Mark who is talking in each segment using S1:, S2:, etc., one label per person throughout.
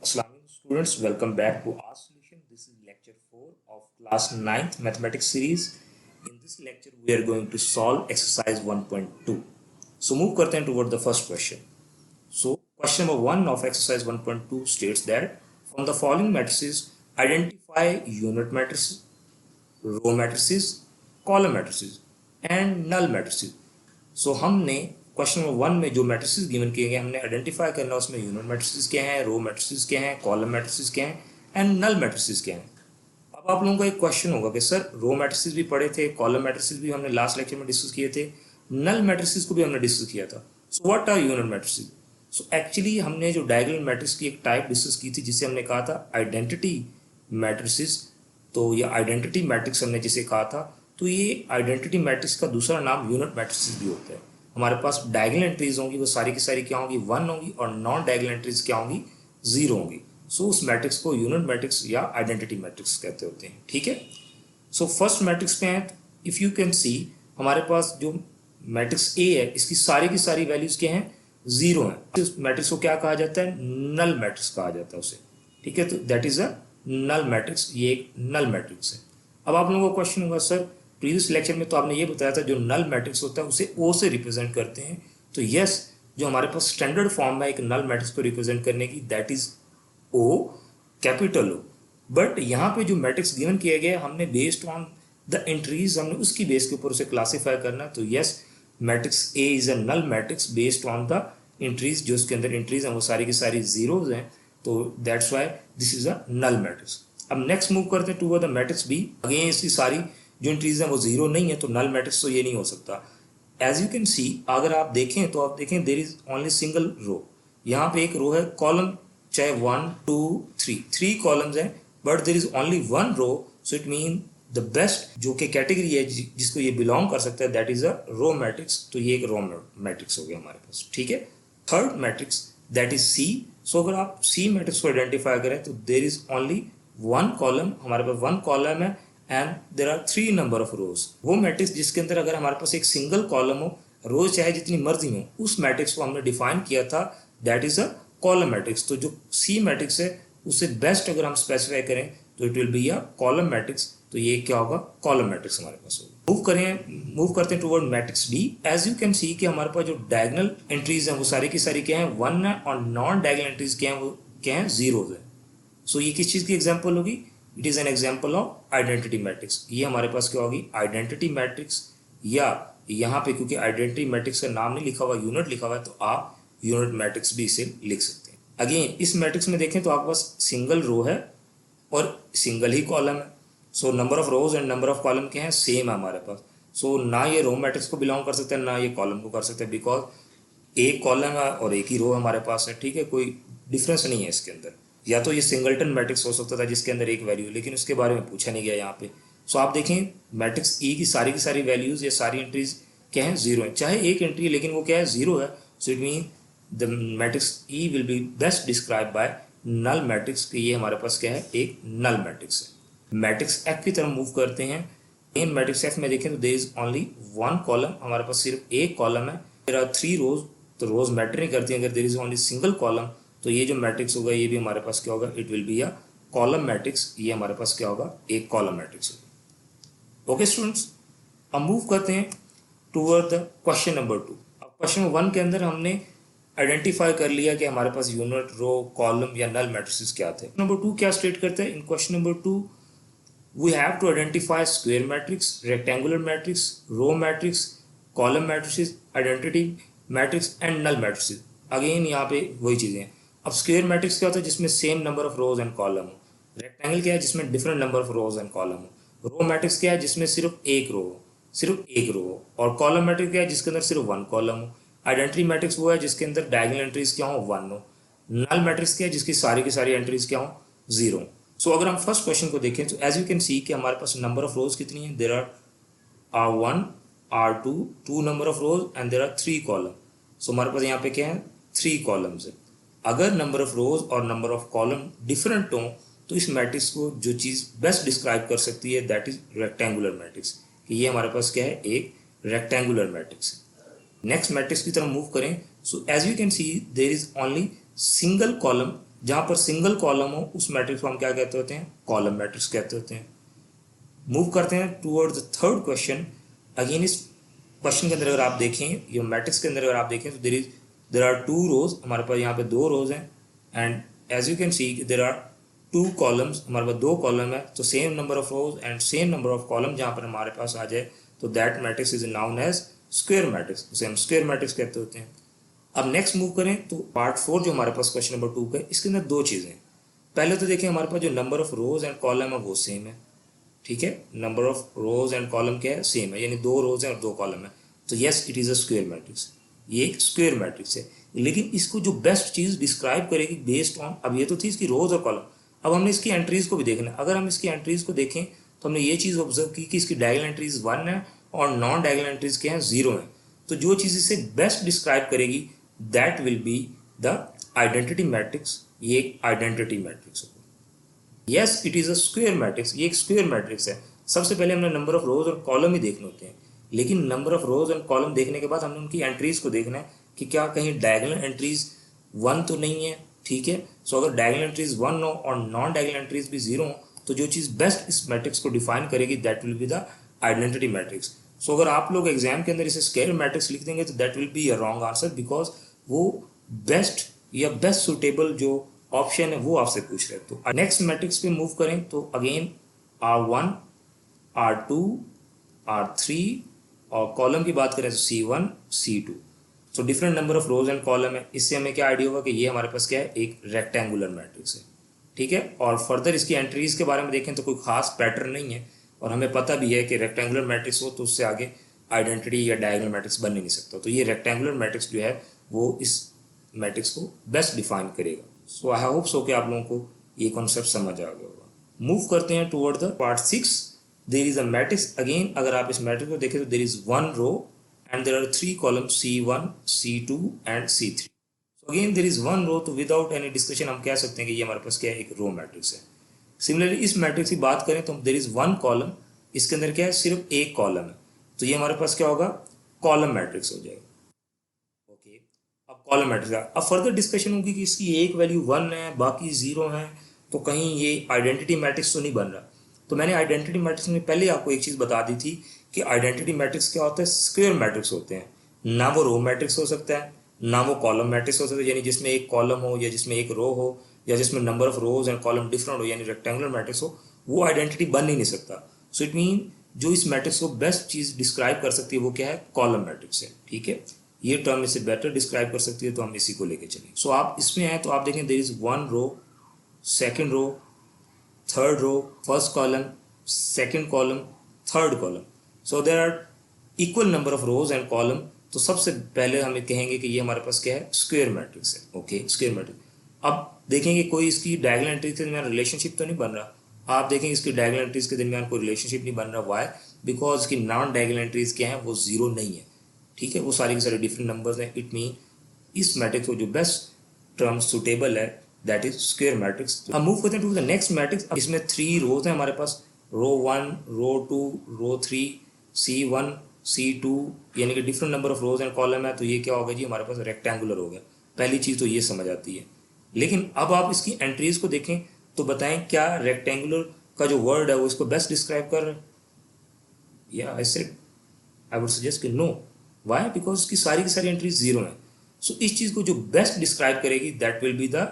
S1: Assalamu alaikum students, welcome back to our solution. This is lecture 4 of class 9th mathematics series. In this lecture we are going to solve exercise 1.2. So move करते हैं toward the first question. So question number 1 of exercise 1.2 states that from the following matrices identify unit matrices, row matrices, column matrices and null matrices. सो हमने question number 1 में जो matrices given किए गए हमने identify करना उसमें यूनिट मैट्रिसेस क्या हैं, रो मैट्रिसेस क्या हैं, कॉलम मैट्रिसेस क्या हैं एंड नल मैट्रिसेस क्या हैं. अब आप लोगों का एक क्वेश्चन होगा कि सर रो मैट्रिसेस भी पढ़े थे, कॉलम मैट्रिसेस भी हमने लास्ट लेक्चर में डिस्कस किए थे, नल मैट्रिसेस को भी हमने डिस्कस किया था. So what are unit matrices? So actually हमने जो डायगोनल मैट्रिक्स की एक टाइप डिस्कस की थी जिसे हमने कहा था आइडेंटिटी मैट्रिसेस. तो ये आइडेंटिटी मैट्रिक्स हमने जिसे कहा था, तो ये आइडेंटिटी मैट्रिक्स का दूसरा नाम यूनिट मैट्रिक्स भी होता है. हमारे पास डायगोनल एंट्रीज होंगी, वो सारी की सारी क्या होंगी, 1 होंगी, और नॉन डायगोनल एंट्रीज क्या होंगी, 0 होंगी. सो उस मैट्रिक्स को यूनिट मैट्रिक्स या आइडेंटिटी मैट्रिक्स कहते होते हैं. ठीक है. सो फर्स्ट मैट्रिक्स पे हैं, इफ यू कैन सी हमारे पास जो मैट्रिक्स ए है इसकी की सारी वैल्यूज क्या हैं, 0 है. इस मैट्रिक्स को क्या कहा जाता है, नल मैट्रिक्स कहा जाता है उसे. ठीक है. तो that is a null matrix, ये एक नल मैट्रिक्स है. अब आप लोगों का क्वेश्चन होगा सर प्रीवियस लेक्चर में तो आपने ये बताया था जो नल मैट्रिक्स होता है उसे ओ से रिप्रेजेंट करते हैं. तो यस, जो हमारे पास स्टैंडर्ड फॉर्म है एक नल मैट्रिक्स को रिप्रेजेंट करने की, that is O, capital O. But यहाँ पे जो मैट्रिक्स गिवन किया गया हमने बेस्ड ऑन द एंट्रीज, हमने उसकी बेस के ऊपर उसे क्लासीफाई करना. तो yes, matrix A is a null matrix based on the entries. जो उसके अंदर एंट्रीज हैं वो सारी की सारी जीरोज हैं, तो that's why this is a null matrix. अब नेक्स्ट मूव करते हैं to the matrix B. Again इसकी सारी जो एंट्रीज हैं वो 0 नहीं है, तो नल मैट्रिक्स तो ये नहीं हो सकता. एज यू कैन सी, अगर आप देखें तो आप देखें there is only single row. यहाँ पे एक रो है, कॉलम चाहे 1 2 3 कॉलम्स हैं, but there is only 1 row. So it mean the best जो कि कैटेगरी है जिसको ये बिलोंग कर सकता है, that is a row matrix. तो ये एक रो मैट्रिक्स हो गया हमारे पास. ठीक है. Third matrix that is C. So अगर आप सी मैट्रिक्स को आइडेंटिफाई करें तो देयर इज ओनली 1 कॉलम, हमारे पास 1 कॉलम है and there are 3 number of rows. वो मैट्रिक्स जिसके अंदर अगर हमारे पास एक सिंगल कॉलम हो, रोज चाहे जितनी मर्जी हो, उस मैट्रिक्स को हमने डिफाइन किया था, that is a column matrix. तो जो सी मैट्रिक्स है उसे बेस्ट अगर हम स्पेसिफाई करें तो it will be a column matrix. तो ये क्या होगा, कॉलम मैट्रिक्स हमारे पास होगा. मूव करते हैं toward matrix D. As you can see कि हमारे पास जो डायगोनल एंट्रीज हैं वो सारी की सारी क्या है, 1 है, और नॉन डायगोनल एंट्रीज क्या है, वो क्या है, 0 है. सो ये किस चीज़ की एग्जाम्पल होगी, it is an example of identity matrix. ये हमारे पास क्या होगी, आइडेंटिटी मैट्रिक्स. या यहाँ पे क्योंकि आइडेंटिटी मैट्रिक्स का नाम नहीं लिखा हुआ, यूनिट लिखा हुआ है, तो आप यूनिट मैट्रिक्स भी इसे लिख सकते हैं. अगेन इस मैट्रिक्स में देखें तो आपके पास सिंगल रो है और सिंगल ही कॉलम है. So number of rows and number of column क्या है, सेम है हमारे पास. सो ना ये रो मैट्रिक्स को बिलोंग कर सकते हैं ना ये कॉलम को कर सकते हैं, बिकॉज एक कॉलम है और एक ही रो हमारे पास है. ठीक है, कोई डिफरेंस नहीं है इसके अंदर. या तो ये सिंगलटन मैट्रिक्स हो सकता था जिसके अंदर एक वैल्यू, लेकिन उसके बारे में पूछा नहीं गया यहाँ पे. सो आप देखें मैट्रिक्स ई की सारी वैल्यूज या सारी एंट्रीज क्या है, 0 है. चाहे एक एंट्री लेकिन वो क्या है, 0 है. So it mean the matrix E will be best describe by null matrix. ये हमारे पास क्या है, एक नल मैट्रिक्स है. मैट्रिक्स एफ की तरफ मूव करते हैं. इन मैट्रिक्स एफ में देखें तो देयर इज ओनली 1 कॉलम, हमारे पास सिर्फ एक कॉलम है. देयर आर 3 रोज, तो रोज मैटर नहीं करती. अगर there is only single column तो ये जो मैट्रिक्स होगा ये भी हमारे पास क्या होगा, it will be a column matrix. ये हमारे पास क्या होगा, एक कॉलम मैट्रिक्स होगा. ओके स्टूडेंट्स, अब मूव करते हैं टूवर्ड द क्वेश्चन नंबर 2. अब क्वेश्चन नंबर 1 के अंदर हमने आइडेंटिफाई कर लिया कि हमारे पास यूनिट, रो, कॉलम या नल मैट्रिक्स क्या थे. नंबर 2 क्या स्टेट करते हैं, इन question number 2 we have to identify square matrix, rectangular matrix, row matrix, column matrices, identity matrix and null matrices. Again यहाँ पे वही चीज़ें हैं. अब स्क्वेयर मैट्रिक्स क्या होता है, जिसमें same number of rows and column हो. रेक्टेंगल क्या है, जिसमें different number of rows and column हो. रो मैट्रिक्स क्या है, जिसमें सिर्फ एक रो हो. और कॉलम मैट्रिक्स क्या है, जिसके अंदर सिर्फ 1 कॉलम हो. आइडेंटिटी मैट्रिक्स वो है जिसके अंदर डायगोनल एंट्रीज क्या हो, 1 हो. नल मैट्रिक्स क्या है, जिसकी की सारी एंट्रीज क्या हो, 0. सो अगर हम फर्स्ट क्वेश्चन को देखें तो एज यू कैन सी कि हमारे पास नंबर ऑफ रोज कितनी है, there are 1 2 number of rows and there are 3 column. So हमारे पास यहाँ पे क्या है, 3 कॉलम्स है. अगर नंबर ऑफ रोज और नंबर ऑफ कॉलम डिफरेंट हो तो इस मैट्रिक्स को जो चीज़ बेस्ट डिस्क्राइब कर सकती है दैट इज रेक्टेंगुलर मैट्रिक्स, कि ये हमारे पास क्या है, एक रेक्टेंगुलर मैट्रिक्स है. नेक्स्ट मैट्रिक्स की तरफ मूव करें. So as you can see there is only single column जहां पर सिंगल कॉलम हो उस मैट्रिक्स को हम क्या कहते होते हैं, कॉलम मैट्रिक्स कहते होते हैं। मूव करते हैं toward the third question. Again इस क्वेश्चन के अंदर अगर आप देखें, ये मैट्रिक्स के अंदर अगर आप देखें तो देर आर टू रोज, हमारे पास यहाँ पे दो रोज हैं, and as you can see there are two columns, हमारे पास दो कॉलम है, तो same number of rows and same number of column जहाँ पर हमारे पास आ जाए तो that matrix is known as square matrix, उसे हम स्क्वायर मैट्रिक्स कहते होते हैं। अब नेक्स्ट मूव करें तो पार्ट 4 जो हमारे पास क्वेश्चन नंबर 2 का है, इसके अंदर दो चीज़ें। पहले तो देखिए हमारे पास जो number of rows and column है वो सेम है, ठीक है, number of rows and column क्या है, सेम है, यानी दो रोज हैं और दो कॉलम है, तो yes it is a square matrix, ये एक स्क्वायर मैट्रिक्स है। लेकिन इसको जो बेस्ट चीज़ डिस्क्राइब करेगी बेस्ड ऑन, अब ये तो थी इसकी रोज और कॉलम, अब हमने इसकी एंट्रीज को भी देखना है। अगर हम इसकी एंट्रीज को देखें तो हमने ये चीज़ ऑब्जर्व की कि इसकी डायगोनल एंट्रीज 1 है और नॉन डायगोनल एंट्रीज क्या है, 0 है। तो जो चीज़ इसे बेस्ट डिस्क्राइब करेगी that will be the identity matrix, ये एक आइडेंटिटी मैट्रिक्स होगा। Yes it is a square matrix, ये एक स्क्वायर मैट्रिक्स है। सबसे पहले हमने नंबर ऑफ रोज और कॉलम ही देखने होते हैं, लेकिन number of rows and column देखने के बाद हमने उनकी एंट्रीज को देखना है कि क्या कहीं डायगोनल एंट्रीज 1 तो नहीं है, ठीक है। सो अगर डायगोनल एंट्रीज 1 हो और नॉन डायगोनल एंट्रीज भी 0 हो तो जो चीज़ बेस्ट इस मैट्रिक्स को डिफाइन करेगी that will be the identity matrix. So अगर आप लोग एग्जाम के अंदर इसे स्क्वायर मैट्रिक्स लिख देंगे तो that will be a wrong answer, because वो बेस्ट या बेस्ट सुटेबल जो ऑप्शन है वो आपसे पूछ रहे हैं। तो नेक्स्ट मैट्रिक्स पे मूव करें तो अगेन R1, R2, R3 और कॉलम की बात करें तो C1, C2। So different number of rows and column है, इससे हमें क्या आइडिया होगा कि ये हमारे पास क्या है, एक रेक्टेंगुलर मैट्रिक्स है, ठीक है। और फर्दर इसकी एंट्रीज के बारे में देखें तो कोई खास पैटर्न नहीं है, और हमें पता भी है कि रेक्टेंगुलर मैट्रिक्स हो तो उससे आगे आइडेंटिटी या डायगोनल मैट्रिक्स बन ही नहीं सकता। तो ये रेक्टेंगुलर मैट्रिक्स जो है वो इस मैट्रिक्स को बेस्ट डिफाइन करेगा। सो आई होप सो कि आप लोगों को ये कॉन्सेप्ट समझ आ गया होगा। मूव करते हैं toward the part 6। There is a matrix, again अगर आप इस मैट्रिक्स को देखें तो there is 1 row and there are 3 columns C1, C2 and C3. So again there is 1 row, तो without any discussion हम कह सकते हैं कि ये हमारे पास क्या है, एक रो मैट्रिक्स है। सिमिलरली इस मैट्रिक्स की बात करें तो there is 1 कॉलम, इसके अंदर क्या है, सिर्फ एक कॉलम है, तो ये हमारे पास क्या होगा, कॉलम मैट्रिक्स हो जाएगा। ओके, अब कॉलम मैट्रिक्स का अब फर्दर डिस्कशन होगी कि इसकी एक वैल्यू 1 है बाकी 0 है, तो कहीं ये आइडेंटिटी मैट्रिक्स तो नहीं बन रहा। तो मैंने आइडेंटिटी मैट्रिक्स में पहले आपको एक चीज़ बता दी थी कि आइडेंटिटी मैट्रिक्स क्या होता है, स्क्वायर मैट्रिक्स होते हैं। ना वो रो मैट्रिक्स हो सकता है, ना वो कॉलम मैट्रिक्स हो सकता है, यानी जिसमें एक कॉलम हो या जिसमें एक रो हो या जिसमें number of rows and column different हो, यानी रेक्टेंगुलर मैट्रिक्स हो, वो आइडेंटिटी बन ही नहीं सकता। सो इट मीन जो इस मैट्रिक्स को बेस्ट चीज़ डिस्क्राइब कर सकती है वो क्या है, कॉलम मैट्रिक्स है, ठीक है। ये टर्म इसे बेटर डिस्क्राइब कर सकती है, तो हम इसी को लेके चलें। सो आप इसमें आए तो आप देखें there is 1 row, second row, third row, first column, second column, third column. So there are equal number of rows and column. तो सबसे पहले हम कहेंगे कि ये हमारे पास क्या है, स्क्वायर मैट्रिक्स है। Okay, square matrix. अब देखेंगे कोई इसकी डायगोनल एंट्रीज के दरमियान रिलेशनशिप तो नहीं बन रहा। आप देखेंगे इसकी डायगोनल एंट्रीज के दरमियान कोई रिलेशनशिप नहीं बन रहा। वाई? बिकॉज इसकी नॉन डायगोनल एंट्रीज क्या है, वो 0 नहीं है, ठीक है, वो सारी के सारे डिफरेंट नंबर्स हैं। इट मीन इस मैट्रिक्स को जो बेस्ट टर्म सुटेबल है दैट इज स्क्वायर मैट्रिक्स। अब मूव करते हैं टू द नेक्स्ट मैट्रिक्स। इसमें 3 रोज हैं हमारे पास, रो 1, रो 2, रो 3, C1, C2, यानी कि different number of rows and column है। तो ये क्या होगा जी, हमारे पास रेक्टेंगुलर हो गया। पहली चीज़ तो ये समझ आती है। लेकिन अब आप इसकी एंट्रीज को देखें तो बताएं क्या रेक्टेंगुलर का जो वर्ड है वो इसको बेस्ट डिस्क्राइब कर रहा है? या आई वुड सजेस्ट कि नो। वाई? बिकॉज इसकी सारी की सारी एंट्रीज 0 हैं। सो इस चीज़ को जो बेस्ट डिस्क्राइब करेगी that will be the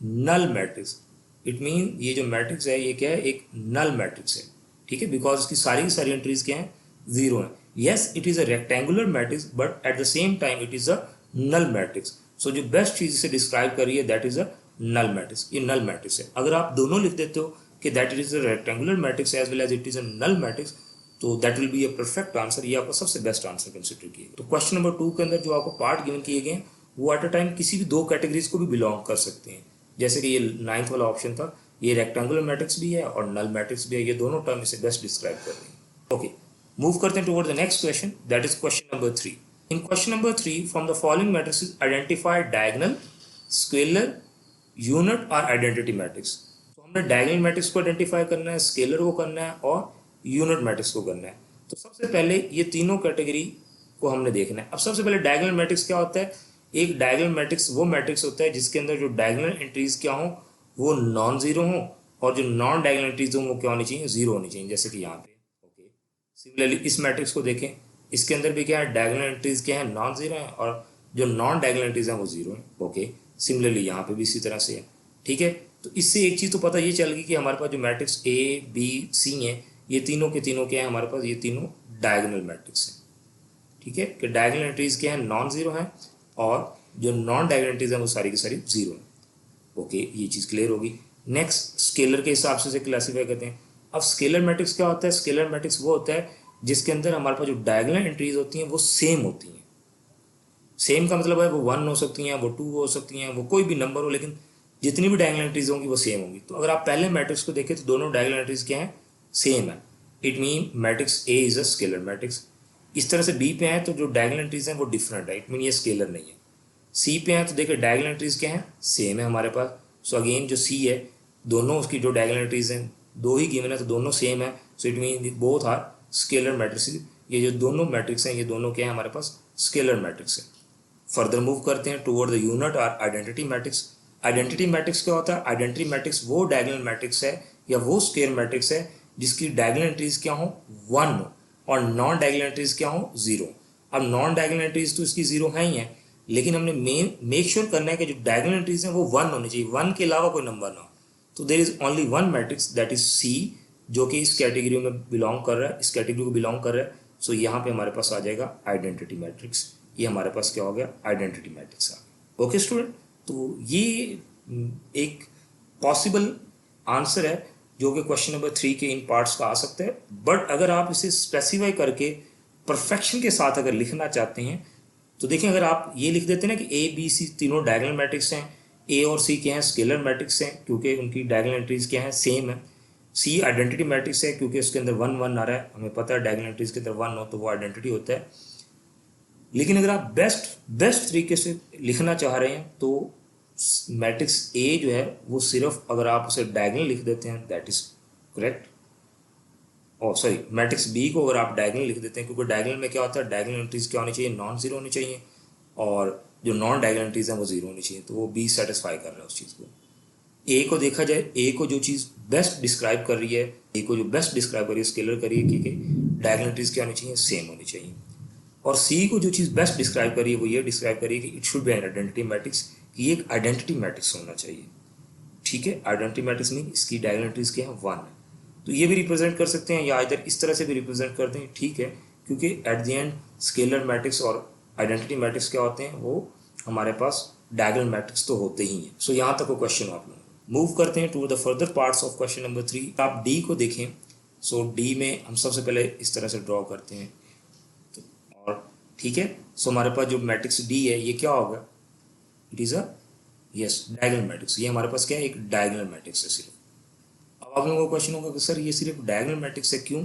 S1: null matrix. It mean ये जो मैट्रिक्स है ये क्या है, एक नल मैट्रिक्स है, ठीक है, बिकॉज इसकी सारी की सारी एंट्रीज क्या है, 0 है। Yes it is a rectangular matrix but at the same time it is a null matrix. So जो बेस्ट चीज़ इसे डिस्क्राइब कर रही है that is a null matrix. ये नल मैट्रिक्स है। अगर आप दोनों लिख देते हो कि that it is a rectangular matrix as well as it is a null matrix, तो that will be a perfect answer. ये आपका सबसे बेस्ट आंसर कंसिडर किए। तो क्वेश्चन नंबर 2 के अंदर जो आपको पार्ट गिवन किए गए वो एट अ टाइम किसी भी 2 कैटेगरीज को भी बिलोंग कर सकते हैं। जैसे कि ये 9th वाला ऑप्शन था, ये रेक्टेंगुलर मैट्रिक्स भी है और नल मैट्रिक्स भी है। ये दोनों टर्म इसे बेस्ट डिस्क्राइब कर रही हैं। ओके, मूव करते हैं toward the next question, that is question number 3। In question number 3 from the following matrix identify diagonal, scalar, unit और आइडेंटिटी मैट्रिक्स। तो हमने डायगोनल मैट्रिक्स को आइडेंटिफाई करना है, स्केलर को करना है और यूनिट मैट्रिक्स को करना है। तो सबसे पहले ये तीनों कैटेगरी को हमने देखना है। अब सबसे पहले डायगोनल मैट्रिक्स क्या होता है, एक डायगोनल मैट्रिक्स वो मैट्रिक्स होता है जिसके अंदर जो डायगोनल एंट्रीज क्या हो वो नॉन जीरो हो, और जो नॉन डायगोनल एंट्रीज हो वो क्या होनी चाहिए, जीरो होनी चाहिए, जैसे कि यहाँ पे। ओके, सिमिलरली इस मैट्रिक्स को देखें, इसके अंदर भी क्या है, डायगोनल एंट्रीज क्या है, नॉन जीरो है, और जो नॉन डायगोनल एंट्रीज हैं वो जीरो है। ओके, सिमिलरली यहाँ पे भी इसी तरह से है। ठीक है, तो इससे एक चीज़ तो पता ये चल गई कि हमारे पास जो मैट्रिक्स ए बी सी हैं ये तीनों के तीनों क्या है हमारे पास, ये तीनों डायगोनल मैट्रिक्स हैं। ठीक है, कि डायगोनल एंट्रीज क्या है, नॉन जीरो है, और जो नॉन डायगोनल एंट्रीज हैं वो सारी की सारी जीरो है। ओके, ये चीज़ क्लियर होगी। नेक्स्ट, स्केलर के हिसाब से क्लासीफाई करते हैं। अब स्केलर मैट्रिक्स क्या होता है, स्केलर मैट्रिक्स वो होता है जिसके अंदर हमारे पास जो डायगोनल एंट्रीज होती हैं वो सेम होती हैं। सेम का मतलब है वो 1 हो सकती हैं, वो 2 हो सकती हैं, वो कोई भी नंबर हो, लेकिन जितनी भी डायगोनल एंट्रीज होंगी वो सेम होंगी। तो अगर आप पहले मैट्रिक्स को देखें तो दोनों डायगोनल एंट्रीज क्या है, सेम है। It mean matrix A is a scalar matrix. इस तरह से बी पे है तो जो डायगोनल एंट्रीज हैं वो डिफरेंट है, इट मीन ये स्केलर नहीं है। सी पे है तो देखिए डायगोनल एंट्रीज क्या है, सेम है हमारे पास। सो अगेन जो सी है, दोनों उसकी जो डायगोनल एंट्रीज हैं दो ही गिवन है तो दोनों सेम है। So it mean both are scalar matrix. ये जो दोनों मैट्रिक्स हैं ये दोनों क्या है हमारे पास, स्केलर मैट्रिक्स है। फर्दर मूव करते हैं टुवर्ड द यूनिट और आइडेंटिटी मैट्रिक्स। आइडेंटिटी मैट्रिक्स क्या होता है, आइडेंटिटी मैट्रिक्स वो डायगोनल मैट्रिक्स है या वो स्क्वायर मैट्रिक्स है जिसकी डायगोनल एंट्रीज क्या हो, 1 हो, और नॉन डायगोनल एंट्रीज क्या हो, 0। अब नॉन डायगोनल एंट्रीज तो इसकी 0 है ही है, लेकिन हमने मेक श्योर करना है कि जो डायगोनल एंट्रीज हैं वो 1 होनी चाहिए, 1 के अलावा कोई नंबर ना हो। तो there is only one matrix that is C, जो कि इस कैटेगरी में बिलोंग कर रहा है, इस कैटेगरी को बिलोंग कर रहा है। सो यहाँ पे हमारे पास आ जाएगा आइडेंटिटी मैट्रिक्स। ये हमारे पास क्या हो गया, आइडेंटिटी मैट्रिक्स आ गया। ओके स्टूडेंट, तो ये एक पॉसिबल आंसर है जो कि क्वेश्चन नंबर 3 के इन पार्ट्स का आ सकता है। बट अगर आप इसे स्पेसिफाई करके परफेक्शन के साथ अगर लिखना चाहते हैं तो देखें, अगर आप ये लिख देते हैं ना कि ए बी सी तीनों डायगोनल मैट्रिक्स हैं, ए और सी क्या हैं, स्केलर मैट्रिक्स हैं क्योंकि उनकी डायगोनल एंट्रीज क्या हैं, सेम है। सी आइडेंटिटी मैट्रिक्स है क्योंकि उसके अंदर 1 1 आ रहा है, हमें पता है डायगोनल एंट्रीज के अंदर 1 हो तो वो आइडेंटिटी होता है। लेकिन अगर आप बेस्ट तरीके से लिखना चाह रहे हैं तो मैट्रिक्स ए जो है वो सिर्फ अगर आप उसे डायगोनल लिख देते हैं दैट इज करेक्ट। और सॉरी, मैट्रिक्स बी को अगर आप डायगोनल लिख देते हैं, क्योंकि डायगोनल में क्या होता है, डायगोनल एंट्रीज क्या होनी चाहिए, नॉन जीरो होनी चाहिए, और जो नॉन डायगोनल एंट्रीज हैं वो जीरो होनी चाहिए, तो वो बी सेटिस्फाई कर रहा है उस चीज़ को। ए को देखा जाए, ए को जो चीज़ बेस्ट डिस्क्राइब कर रही है, ए को जो बेस्ट डिस्क्राइब कर रही है स्केलर करिए कि डायगोनल एंट्रीज क्या होनी चाहिए, सेम होनी चाहिए। और सी को जो चीज़ बेस्ट डिस्क्राइब करी है वो ये डिस्क्राइब करी है कि it should be an identity matrix, कि ये एक आइडेंटिटी मैट्रिक्स होना चाहिए। ठीक है, आइडेंटिटी मैट्रिक्स मीन इसकी डायगोनल एंट्रीज क्या है, 1 है। तो ये भी रिप्रेजेंट कर सकते हैं या इधर इस तरह से भी रिप्रेजेंट करते हैं, ठीक है, क्योंकि at the end scalar matrix और आइडेंटिटी मैट्रिक्स क्या होते हैं, वो हमारे पास डायगोनल मैट्रिक्स तो होते ही हैं। सो यहाँ तक वो क्वेश्चन आप लोग मूव करते हैं to the further parts of question number 3। आप डी को देखें। सो डी में हम सबसे पहले इस तरह से ड्रॉ करते हैं, तो और ठीक है। सो हमारे पास जो मैट्रिक्स डी है ये क्या होगा, it is a yes diagonal matrix. ये हमारे पास क्या है, एक डायगोनल मैट्रिक्स है सिर्फ। अब आप लोगों को क्वेश्चन होगा कि सर ये सिर्फ डायगोनल मैट्रिक्स है क्यों।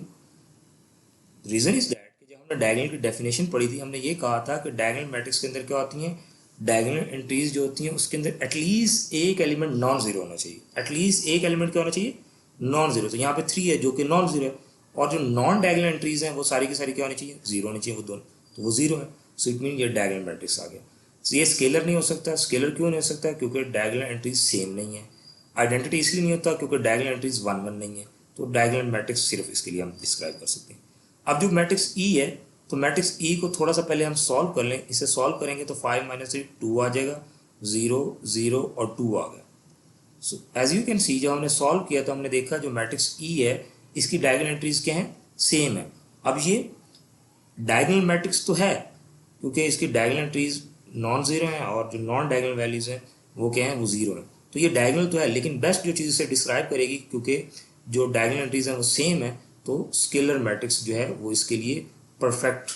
S1: रीज़न इज दैट कि जब हमने डायगोनल की डेफिनेशन पढ़ी थी हमने ये कहा था कि डायगोनल मैट्रिक्स के अंदर क्या होती हैं, डायगोनल एंट्रीज जो होती हैं उसके अंदर एटलीस्ट एक एलिमेंट नॉन जीरो होना चाहिए। एटलीस्ट एक एलिमेंट क्या होना चाहिए, नॉन जीरो। तो यहाँ पे 3 है जो कि नॉन जीरो है, और जो नॉन डायगोनल एंट्रीज हैं वो सारी की सारी क्या होनी चाहिए, जीरो होनी चाहिए, वो दोनों, तो वो जीरो है। सो इट मीन ये डायगोनल मैट्रिक्स आ गया। तो ये स्केलर नहीं हो सकता। स्केलर क्यों नहीं हो सकता, क्योंकि डायगोनल एंट्रीज सेम नहीं है। आइडेंटिटी इसलिए नहीं होता क्योंकि डायगोनल एंट्रीज 1 1 नहीं है। तो डायगोनल मैट्रिक्स सिर्फ इसके लिए हम डिस्क्राइब कर सकते हैं। अब जो मैट्रिक्स ई है, तो मैट्रिक्स ई को थोड़ा सा पहले हम सॉल्व कर लें। इसे सॉल्व करेंगे तो 5 - 3 2 आ जाएगा, 0 0 और 2 आ गया। So as you can see, जब हमने सॉल्व किया तो हमने देखा जो मैट्रिक्स ई है इसकी डायगोनल एंट्रीज क्या है, सेम है। अब ये डायगोनल मैट्रिक्स तो है क्योंकि इसकी डायगोनल एंट्रीज नॉन जीरो हैं, और जो नॉन डायगोनल वैल्यूज हैं वो क्या है, वो जीरो है। तो ये डायगोनल तो है, लेकिन बेस्ट जो चीज़ इसे डिस्क्राइब करेगी, क्योंकि जो डायगोनल एंट्रीज हैं वो सेम है, तो स्केलर मैट्रिक्स जो है वो इसके लिए परफेक्ट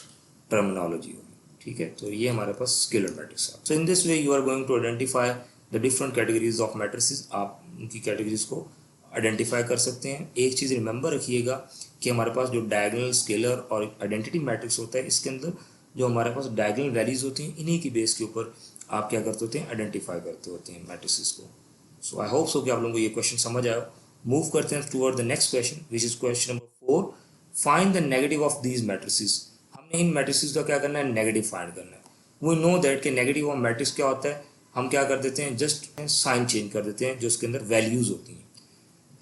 S1: टर्मिनोलॉजी होगी। ठीक है, तो ये हमारे पास स्केलर मैट्रिक्स है। So in this way you are going to identify the different categories of matrices. आप उनकी कैटेगरीज को आइडेंटिफाई कर सकते हैं। एक चीज़ रिमेंबर रखिएगा कि हमारे पास जो डायगोनल, स्केलर और आइडेंटिटी मैट्रिक्स होता है, इसके अंदर जो हमारे पास डायगोनल वैल्यूज होती हैं, इन्हीं की बेस के ऊपर आप क्या करते होते हैं, आइडेंटिफाई करते होते हैं मैट्रिसेस को। सो आई होप सो कि आप लोगों को ये क्वेश्चन समझ आया। मूव करते हैं toward the next question which is question number 4। Find the negative of these matrices. हमने इन मैट्रिसेस का क्या करना है, नेगेटिव फाइंड करना है। वी नो दैट कि नेगेटिव ऑफ मैट्रिक्स क्या होता है, हम क्या कर देते हैं, जस्ट साइन चेंज कर देते हैं जो उसके अंदर वैल्यूज होती हैं,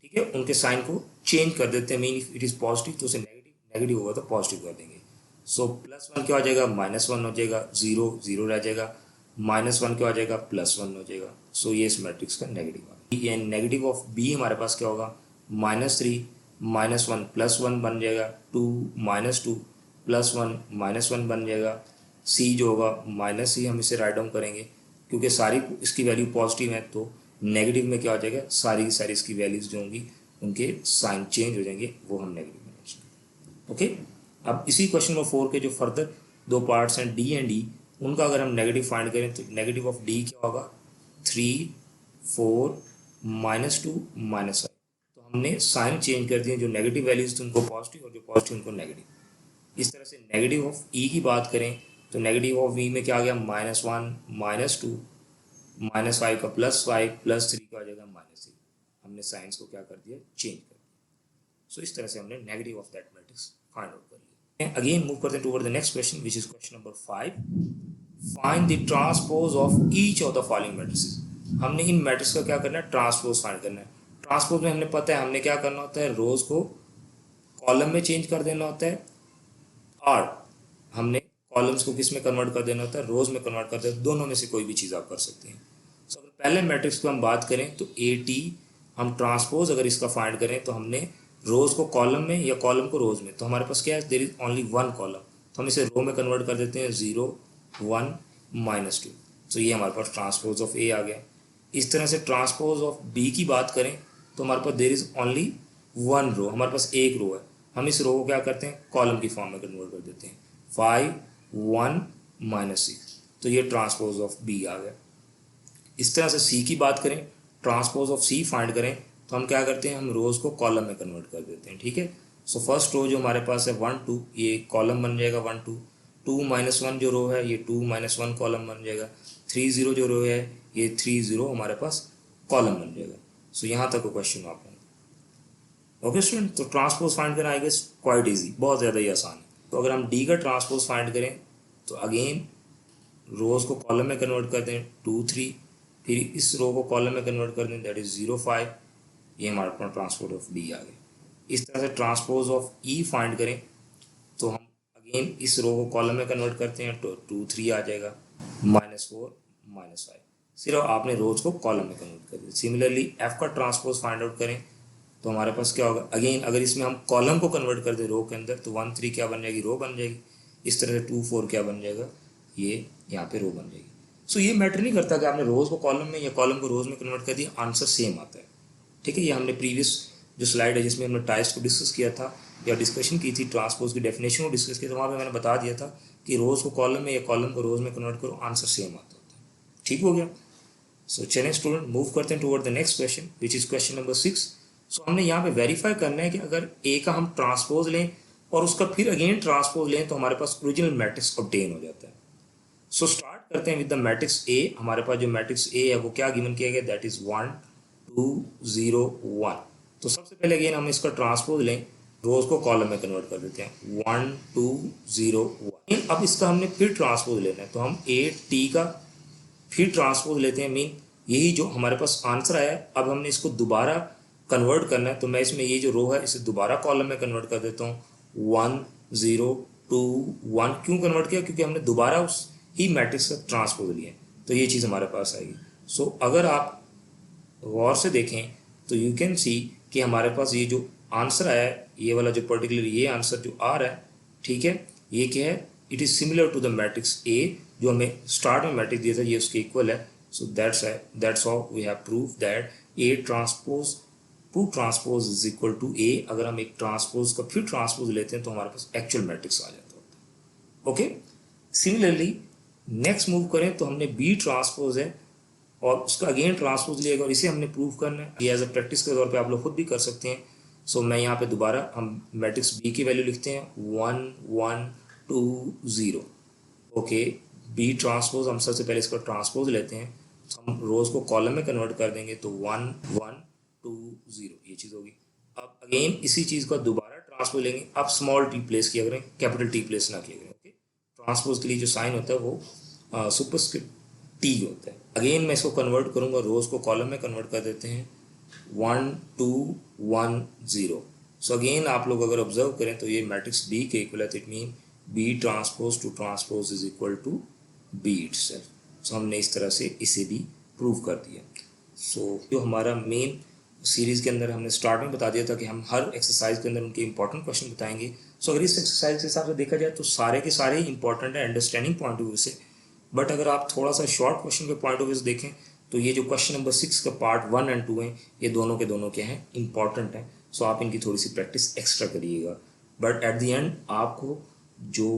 S1: ठीक है, उनके साइन को चेंज कर देते हैं। Mean if it is positive तो उसे नेगेटिव, नेगेटिव होगा तो पॉजिटिव कर देंगे। सो प्लस वन क्या हो जाएगा, माइनस वन हो जाएगा, जीरो जीरो रह जाएगा, माइनस वन क्या हो जाएगा, प्लस वन हो जाएगा। सो ये इस मैट्रिक्स का नेगेटिव आ गया। नेगेटिव ऑफ बी हमारे पास क्या होगा, minus three minus one plus one बन जाएगा, two minus two plus one minus one बन जाएगा। सी जो होगा माइनस सी, हम इसे राइट डाउन करेंगे क्योंकि सारी इसकी वैल्यू पॉजिटिव है, तो नेगेटिव में क्या हो जाएगा, सारी की सारी इसकी वैल्यूज जो होंगी उनके साइन चेंज हो जाएंगे, वो हम नेगेटिव में लिखेंगे। ओके, अब इसी क्वेश्चन नंबर 4 के जो फर्दर दो पार्ट्स हैं डी एंड ई, उनका अगर हम नेगेटिव फाइंड करें तो नेगेटिव ऑफ डी क्या होगा, 3 4 माइनस टू माइनस फाइव। तो हमने साइन चेंज कर दिए, जो नेगेटिव वैल्यूज थी उनको पॉजिटिव और जो पॉजिटिव उनको नेगेटिव। इस तरह से नेगेटिव ऑफ ई की बात करें तो नेगेटिव ऑफ ई में क्या आ गया, minus one minus two minus five का प्लस फाइव प्लस थ्री का आ जाएगा माइनस थ्री। हमने साइंस को क्या कर दिया, चेंज कर दिया। सो इस तरह से हमने negative of that matrix find out कर लिया। अगेन मूव करते हैं toward the next question which is question number 5। Find the transpose of each of the following matrices. हमने इन मैट्रिक्स का क्या करना है, ट्रांसपोज फाइंड करना है। ट्रांसपोज में हमने पता है हमने क्या करना होता है, रोज को कॉलम में चेंज कर देना होता है और हमने कॉलम्स को किस में कन्वर्ट कर देना होता है, रोज में कन्वर्ट कर देना। दोनों में से कोई भी चीज़ आप कर सकते हैं। सो अगर पहले मैट्रिक्स को हम बात करें तो ए टी, हम ट्रांसपोज अगर इसका फाइंड करें तो हमने रोज को कॉलम में या कॉलम को रोज में, तो हमारे पास क्या है, there is only one column, तो हम इसे रो में कन्वर्ट कर देते हैं, 0 1 माइनस टू। तो ये हमारे पास ट्रांसपोज ऑफ ए आ गया। इस तरह से ट्रांसपोज ऑफ बी की बात करें तो हमारे पास there is only one row, हमारे पास एक रो है, हम इस रो को क्या करते हैं, कॉलम की फॉर्म में कन्वर्ट कर देते हैं, 5 1 माइनस 6। तो ये ट्रांसपोज ऑफ बी आ गया। इस तरह से सी की बात करें, ट्रांसपोज ऑफ सी फाइंड करें तो हम क्या करते हैं, हम रोज को कॉलम में कन्वर्ट कर देते हैं, ठीक है। सो फर्स्ट रो जो हमारे पास है 1 2, ये कॉलम बन जाएगा 1 2। 2 माइनस वन जो रो है ये 2 माइनस वन कॉलम बन जाएगा। 3 0 जो रो है ये 3 0 हमारे पास कॉलम बन जाएगा। सो यहाँ तक क्वेश्चन आप ओके स्टूडेंट। तो ट्रांसपोज फाइंड करना आई गेस क्वाइट इजी, बहुत ज़्यादा ही आसान है। तो अगर हम डी का ट्रांसपोज फाइंड करें तो अगेन रोज को कॉलम में कन्वर्ट कर दें 2 3, फिर इस रो को कॉलम में कन्वर्ट कर दें दैट इज 0 5। ये हमारे पास ट्रांसपोज ऑफ डी आ गए। इस तरह से ट्रांसपोज ऑफ ई फाइंड करें तो हम अगेन इस रो को कॉलम में कन्वर्ट करते हैं तो 2 3 आ जाएगा, -4 -5। सिर्फ आपने रोज को कॉलम में कन्वर्ट कर दिया। सिमिलरली एफ का ट्रांसपोज फाइंड आउट करें तो हमारे पास क्या होगा, अगेन अगर इसमें हम कॉलम को कन्वर्ट कर दें रो के अंदर तो 1 3 क्या बन जाएगी, रो बन जाएगी। इस तरह से 2 4 क्या बन जाएगा, ये यहाँ पे रो बन जाएगी। सो ये मैटर नहीं करता कि आपने रोज को कॉलम में या कॉलम को रोज में कन्वर्ट कर दिया, आंसर सेम आता है, ठीक है। ये हमने प्रीवियस जो स्लाइड है जिसमें हमने टाइप्स को डिस्कस किया था या डिस्कशन की थी, ट्रांसपोज की डेफिनेशन को डिस्कस किया था, वहाँ पर मैंने बता दिया था कि रोज को कॉलम में या कॉलम को रोज में कन्वर्ट करो, आंसर सेम आता होता है, ठीक हो गया। सो चलिए स्टूडेंट मूव करते हैं toward the next question which is question number 6। सो हमने यहाँ पे वेरीफाई करना है कि अगर ए का हम ट्रांसपोज लें और उसका फिर अगेन ट्रांसपोज लें तो हमारे पास ओरिजिनल मैट्रिक्स ऑब्टेन हो जाता है। सो स्टार्ट करते हैं विद द मैट्रिक्स ए। हमारे पास जो मैट्रिक्स ए है वो क्या गिवन किया गया, दैट इज 1 2 0 1। तो सबसे पहले अगेन हम इसका ट्रांसपोज लें, रोज को कॉलम में कन्वर्ट कर देते हैं 1 2 0 1। अब इसका हमने फिर ट्रांसपोज लेना है तो हम ए टी का फिर ट्रांसपोज लेते हैं। मीन यही जो हमारे पास आंसर आया है अब हमने इसको दोबारा कन्वर्ट करना है, तो मैं इसमें ये जो रो है इसे दोबारा कॉलम में कन्वर्ट कर देता हूँ 1 0 2 1। क्यों कन्वर्ट किया, क्योंकि हमने दोबारा उस ही मैट्रिक्स का ट्रांसपोज लिया, तो ये चीज़ हमारे पास आएगी। सो अगर आप गौर से देखें तो यू कैन सी कि हमारे पास ये जो आंसर आया है, ये वाला जो पर्टिकुलर ये आंसर जो आ रहा है, ठीक है, ये क्या है, it is similar to the matrix A जो हमें स्टार्ट में मैट्रिक्स दिया था, ये उसके इक्वल है। So that's how we have prove that A transpose to transpose is equal to A. अगर हम एक ट्रांसपोज का फिर ट्रांसपोज लेते हैं तो हमारे पास एक्चुअल मैट्रिक्स आ जाता होता है। ओके, सिमिलरली नेक्स्ट मूव करें तो हमने बी ट्रांसपोज है और उसका अगेन ट्रांसपोज लिएगा और इसे हमने प्रूव करना है। ये एज अ प्रैक्टिस के तौर पे आप लोग खुद भी कर सकते हैं। सो मैं यहाँ पे दोबारा हम मैट्रिक्स बी की वैल्यू लिखते हैं 1 1 2 0। ओके, बी ट्रांसपोज हम सबसे पहले इसका ट्रांसपोज लेते हैं, हम रोज को कॉलम में कन्वर्ट कर देंगे तो 1 1 2 0 ये चीज़ होगी। अब अगेन इसी चीज़ का दोबारा ट्रांसपोज लेंगे, अब स्मॉल टी प्लेस किया करें, कैपिटल टी प्लेस ना किया करें। ओके, ट्रांसपोज के लिए जो साइन होता है वो सुपरस्क्रिप्ट टी होता है। अगेन मैं इसको कन्वर्ट करूँगा, रोज को कॉलम में कन्वर्ट कर देते हैं, 1 2 1 0। सो अगेन आप लोग अगर ऑब्जर्व करें तो ये मैट्रिक्स बी के इक्वल है, it mean B transpose to transpose is equal to B itself. So हमने इस तरह से इसे भी प्रूव कर दिया। सो जो हमारा मेन सीरीज़ के अंदर हमने स्टार्ट में बता दिया था कि हम हर एक्सरसाइज के अंदर उनके इंपॉर्टेंट क्वेश्चन बताएंगे। सो अगर इस एक्सरसाइज के हिसाब से देखा जाए तो सारे के सारे इंपॉर्टेंट है अंडरस्टैंडिंग पॉइंट ऑफ व्यू से। बट अगर आप थोड़ा सा शॉर्ट क्वेश्चन के पॉइंट ऑफ व्यू से देखें तो ये जो क्वेश्चन नंबर 6 का पार्ट 1 एंड 2 हैं, ये दोनों के दोनों क्या हैं, इंपॉर्टेंट हैं। सो आप इनकी थोड़ी सी प्रैक्टिस एक्स्ट्रा करिएगा। बट एट द एंड आपको जो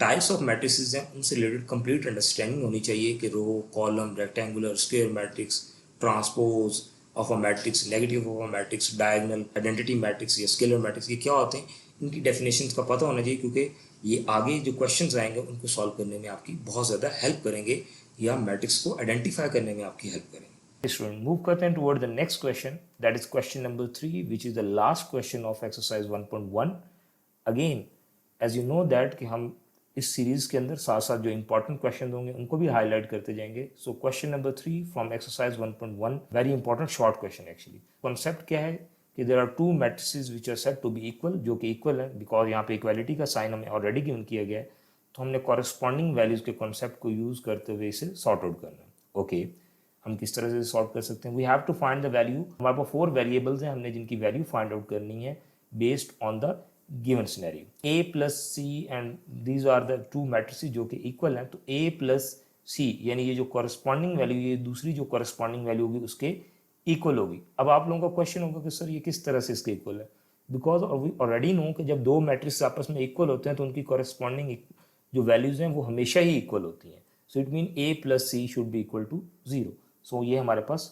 S1: टाइप्स ऑफ मैट्रिसेस हैं उनसे रिलेटेड कंप्लीट अंडरस्टैंडिंग होनी चाहिए कि row, column, rectangular, square matrix, transpose of a matrix, negative of a matrix, diagonal, identity matrix या स्केलर मैट्रिक्स, ये क्या होते हैं, इनकी डेफिनेशंस का पता होना चाहिए, क्योंकि ये आगे जो क्वेश्चंस आएंगे उनको सॉल्व करने में आपकी बहुत ज़्यादा हेल्प करेंगे या मैट्रिक्स को आइडेंटिफाई करने में आपकी हेल्प करेंगे। स्टूडेंट मूव करते हैं toward the next question, that is question number 3 which is the last question of exercise 1.1। Again as you know that कि हम इस सीरीज के अंदर साथ साथ जो इंपॉर्टेंट क्वेश्चन होंगे उनको भी हाईलाइट करते जाएंगे। So question number 3 from exercise 1.1, very important short question actually. Concept क्या है कि there are two matrices which are set to be equal, जो कि इक्वल है बिकॉज यहाँ पे इक्वालिटी का साइन हमें ऑलरेडी गिवन किया गया है। तो हमने कॉरेस्पॉन्डिंग वैल्यूज के कॉन्सेप्ट को यूज करते हुए इसे सॉर्ट आउट करना है। ओके हम किस तरह से सॉल्व कर सकते हैं, we have to find the value. हमारे पास 4 वेरिएबल्स हैं, हमने जिनकी वैल्यू फाइंड आउट करनी है based on the given scenario. A plus C and these are the two matrices जो कि इक्वल हैं। तो ए प्लस सी यानी ये जो कॉरेस्पॉन्डिंग वैल्यू, ये दूसरी जो कॉरेस्पॉन्डिंग वैल्यू होगी उसके इक्वल होगी। अब आप लोगों का क्वेश्चन होगा कि सर ये किस तरह से इसके इक्वल है, बिकॉज वी ऑलरेडी नो कि जब दो मैट्रिक्स आपस में इक्वल होते हैं तो उनकी कॉरेस्पॉन्डिंग जो वैल्यूज हैं वो हमेशा ही इक्वल होती हैं। So it mean A plus C should be equal to 0। So ये हमारे पास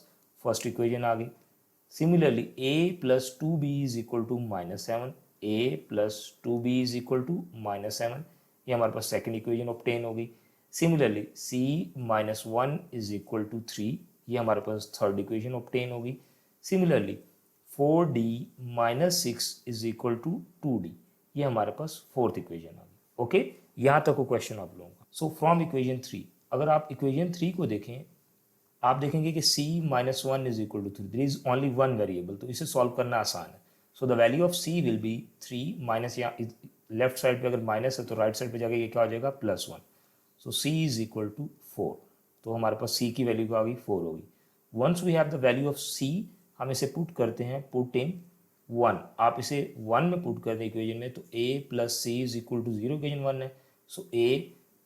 S1: फर्स्ट इक्वेशन आ गई। Similarly A plus two B is equal to -7, A plus two B is equal to -7, ये हमारे पास सेकेंड इक्वेशन ऑब्टेन हो गई। Similarly C minus 1 is equal to 3, ये हमारे पास थर्ड इक्वेशन ऑब्टेन होगी। Similarly 4d minus 6 is equal to 2d, ये हमारे पास फोर्थ इक्वेशन आ गई। ओके यहाँ तक को क्वेश्चन आप लोगों का। सो फ्रॉम इक्वेशन 3, अगर आप इक्वेशन 3 को देखें, आप देखेंगे कि c minus 1 is equal to 3, there is only one variable, तो इसे सॉल्व करना आसान है। So the value of c will be 3 minus, या लेफ्ट साइड पे अगर माइनस है तो राइट साइड पे जाके ये क्या हो जाएगा, +1। सो c इज इक्वल टू 4, तो हमारे पास c की वैल्यू क्या होगी, 4 होगी। Once we have the value of c, हम इसे पुट करते हैं, पुट इन 1। आप इसे 1 में पुट कर दें इक्वेशन में, तो a plus C is equal to 0 equation 1 है। So a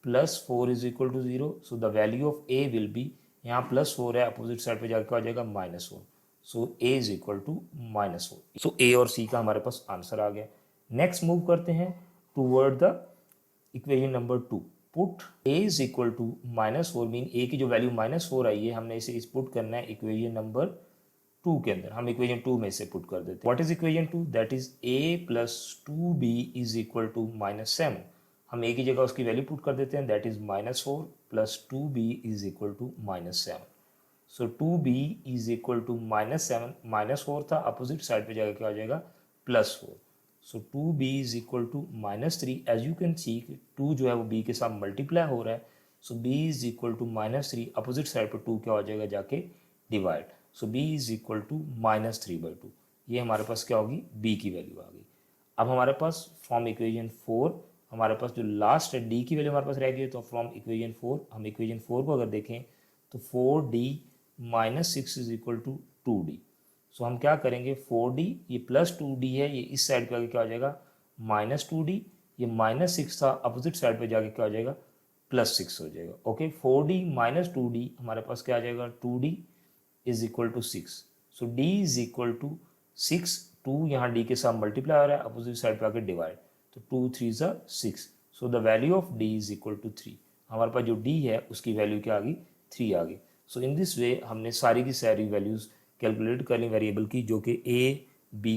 S1: plus 4 is equal to 0, so the value of a will be, यहाँ +4 है, अपोजिट साइड पे जाकर क्या हो जाएगा, -4। So a is equal to -4। So a और c का हमारे पास आंसर आ गया। नेक्स्ट मूव करते हैं toward the equation number 2। Put a is equal to -4, mean a की जो वैल्यू -4 आई है, हमने इसे इस पुट करना है इक्वेशन नंबर 2 के अंदर। हम इक्वेशन 2 में से पुट कर देते हैं। What is equation 2, that is a plus 2b is equal to -7। हम a की जगह उसकी वैल्यू पुट कर देते हैं, that is -4 plus 2b is equal to -7। So 2b is equal to -7, -4 था, अपोजिट साइड पे जाकर क्या हो जाएगा, +4। So 2b is equal to -3। As you can see 2 जो है वो b के साथ मल्टीप्लाई हो रहा है। So b is equal to -3, opposite side पर 2 क्या हो जाएगा, जाके divide. So b is equal to -3/2, ये हमारे पास क्या होगी, b की वैल्यू आ गई। अब हमारे पास फ्रॉम इक्वेशन 4 हमारे पास जो लास्ट है d की वैल्यू हमारे पास रह गई। तो फ्रॉम इक्वेशन 4, हम इक्वेशन 4 को अगर देखें तो 4d minus 6 is equal to 2d। So हम क्या करेंगे, 4d ये प्लस 2d है, ये इस साइड पे आगे क्या हो जाएगा, -2d, ये -6 था, अपोजिट साइड पे जाके क्या हो जाएगा, +6 हो जाएगा। ओके 4d माइनस 2d हमारे पास क्या आ जाएगा, 2d is equal to 6। So d is equal to 6, 2 यहाँ d के साथ मल्टीप्लाई हो रहा है, अपोजिट साइड पे आके डिवाइड, तो 2 3 6। So the value of d is equal to 3। हमारे पास जो d है उसकी वैल्यू क्या आ गई, 3 आ गई। सो इन दिस वे हमने सारी की सारी वैल्यूज कैलकुलेट कर ली वेरिएबल की, जो कि a, b,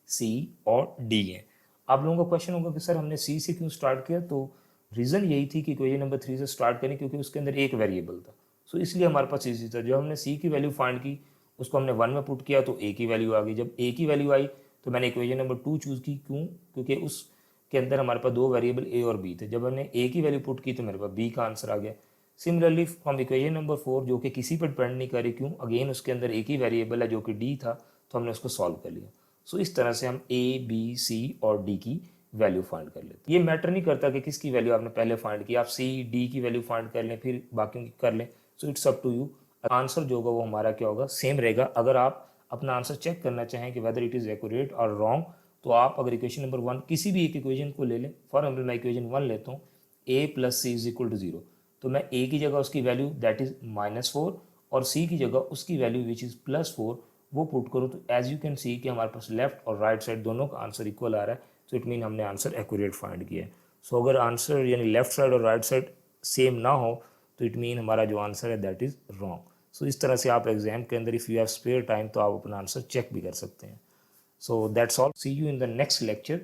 S1: c और d हैं। आप लोगों का क्वेश्चन होगा कि सर हमने c से क्यों स्टार्ट किया, तो रीज़न यही थी कि इक्वेशन नंबर 3 से स्टार्ट करें, क्योंकि उसके अंदर एक वेरिएबल था। सो इसलिए हमारे पास इजी था। जब हमने c की वैल्यू फाइंड की, उसको हमने 1 में पुट किया तो a की वैल्यू आ गई। जब a की वैल्यू आई तो मैंने इक्वेशन नंबर 2 चूज़ की, क्यों, क्योंकि उसके अंदर हमारे पास 2 वेरिएबल a और b थे। जब हमने a की वैल्यू पुट की तो मेरे पास b का आंसर आ गया। सिमिलरली फ्रॉम इक्वेशन नंबर 4 जो कि किसी पर डिपेंड नहीं करे, क्यों, अगेन उसके अंदर एक ही वेरिएबल है जो कि डी था, तो हमने उसको सॉल्व कर लिया। सो इस तरह से हम ए बी सी और डी की वैल्यू फाइंड कर लेते हैं। ये मैटर नहीं करता कि किसकी वैल्यू आपने पहले फाइंड की, आप सी डी की वैल्यू फाइंड कर लें फिर बाकियों की कर लें, so it's up to you. Answer जो होगा वो हमारा क्या होगा, सेम रहेगा। अगर आप अपना आंसर चेक करना चाहें कि वेदर इट इज़ एक्यूरेट और रॉन्ग, तो आप अगर इक्वेशन नंबर 1 किसी भी एक इक्वेशन को ले लें, फॉर एग्जाम्पल मैं इक्वेशन 1 लेता हूँ, A plus C is equal to 0, तो मैं ए की जगह उसकी वैल्यू दैट इज -4 और सी की जगह उसकी वैल्यू विच इज़ +4 वो पुट करूँ, तो एज यू कैन सी कि हमारे पास लेफ्ट और राइट साइड दोनों का आंसर इक्वल आ रहा है, तो इट मीन हमने आंसर एक्यूरेट फाइंड किया है। सो अगर आंसर यानी लेफ्ट साइड और राइट साइड सेम ना हो, तो इट मीन हमारा जो आंसर है दैट इज़ रॉन्ग। सो इस तरह से आप एग्जाम के अंदर if you have spare time तो आप अपना आंसर चेक भी कर सकते हैं। So that's all, see you in the next lecture.